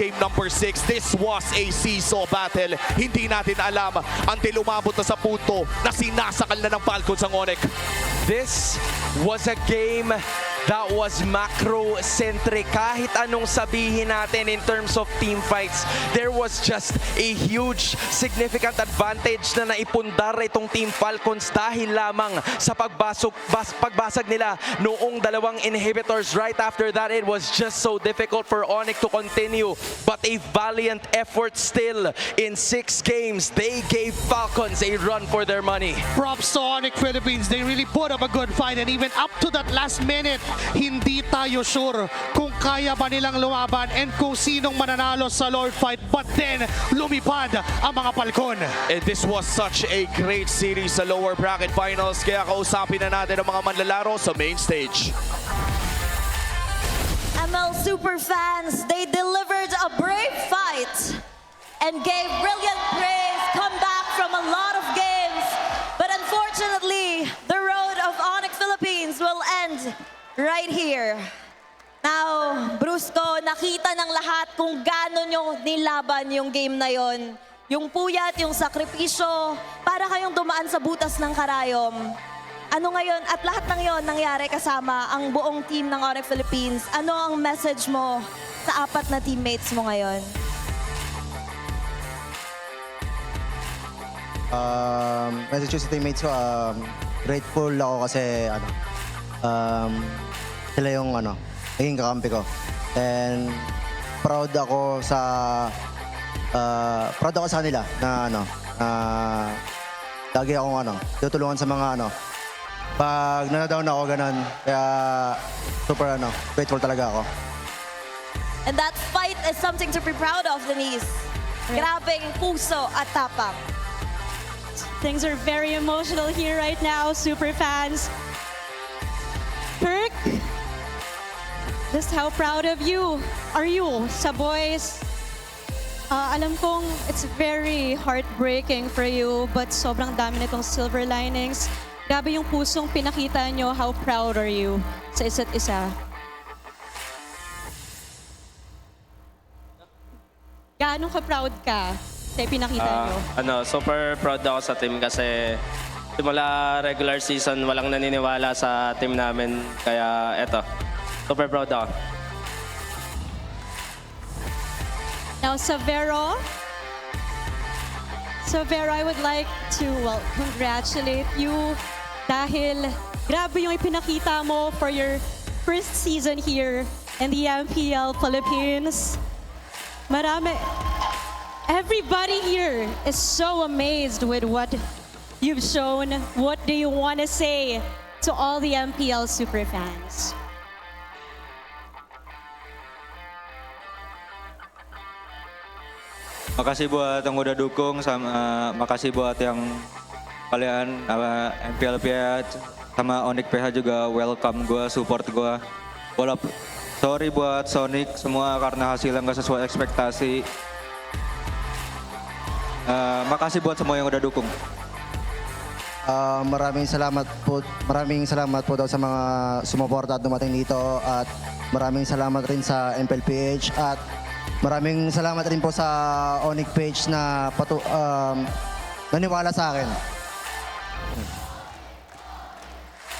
game number 6. This was a seesaw battle. Hindi natin alam until umabot na sa punto na sinasakal na ng Falcons ang Onyx. This was a game that was macro-centric. Kahit anong sabihin natin in terms of team fights, there was just a huge significant advantage na naipundar itong Team Falcons dahil lamang sa pagbasag nila noong dalawang inhibitors. Right after that, it was just so difficult for Onyx to continue. But a valiant effort still. In 6 games, they gave Falcons a run for their money. Props to Onyx Philippines. They really put up a good fight, and even up to that last minute, hindi tayo sure kung kaya ba nilang lumaban and kung sinong mananalo sa Lord fight. But then, lumipad ang mga Falcon. And this was such a great series sa lower bracket finals. Kaya kausapin na natin ang mga manlalaro sa main stage. ML Superfans, they delivered a brave fight and gave brilliant praise, come back from a lot of games. But unfortunately, the road of Onyx Philippines will end right here. Now, Brusco, nakita ng lahat kung gaano nyo nilaban yung game na yon. Yung puyat, yung sakripisyo, para kayong dumaan sa butas ng karayom. Ano ngayon, at lahat ng yon nangyari kasama ang buong team ng Onyx Philippines. Ano ang message mo sa 4 na teammates mo ngayon? Message ko sa teammates ko, grateful ako kasi sila yung naging kakampi ko. And proud ako sa kanila na lagi akong tutulungan sa mga pag nanadown ako ganun. Kaya super grateful talaga ako. And that fight is something to be proud of, Denise. Grabeng puso at tapang. Things are very emotional here right now, super fans. Kirk, just how proud of you are you sa boys? Alam kong it's very heartbreaking for you, but sobrang dami nitong silver linings. Grabe yung pusong pinakita nyo. How proud are you sa isa't isa? Gaano ka proud ka sa pinakita nyo? Super proud ako sa team kasi simula regular season, walang naniniwala sa team namin. Kaya eto, super proud ako. Now, Savero, I would like to congratulate you dahil grabe yung ipinakita mo for your first season here in the MPL Philippines. Everybody here is so amazed with what you've shown. What do you want to say to all the MPL super fans? Makasih buat yang udah dukung, sama makasih buat yang kalian MPL PH sama Onyx PH juga welcome gue, support gue. Sorry buat Sonic semua karena hasilnya nggak sesuai ekspektasi. Makasih buat semua yang udah dukung. Maraming salamat po daw sa mga sumuporta at dumating dito, at maraming salamat rin sa MPLPH, at maraming salamat rin po sa Onyx page na naniwala sa akin.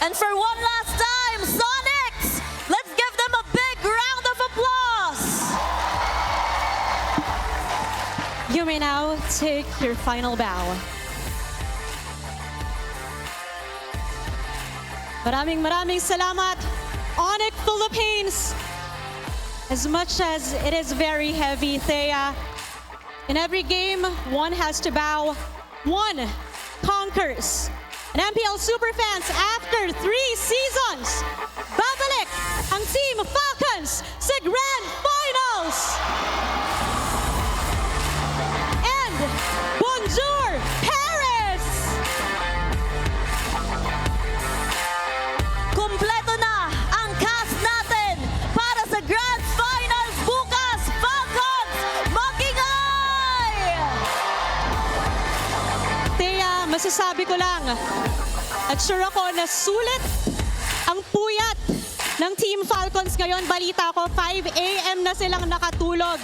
And for one last time, Sonics, let's give them a big round of applause. You may now take your final bow. Maraming salamat, Onyx Philippines. As much as it is very heavy, Thea, in every game, one has to bow, one conquers. And MPL Superfans, after 3 seasons, babalik ang Team Falcons sa Grand Finals! And bonjour, Paris! Kumpleto na ang cast natin para sa Grand Finals bukas. Falcons, mag-ingay! Thea, masasabi ko lang, at sure ako na sulit ang puyat ng Team Falcons ngayon. Balita ko, 5 AM na silang nakatulog.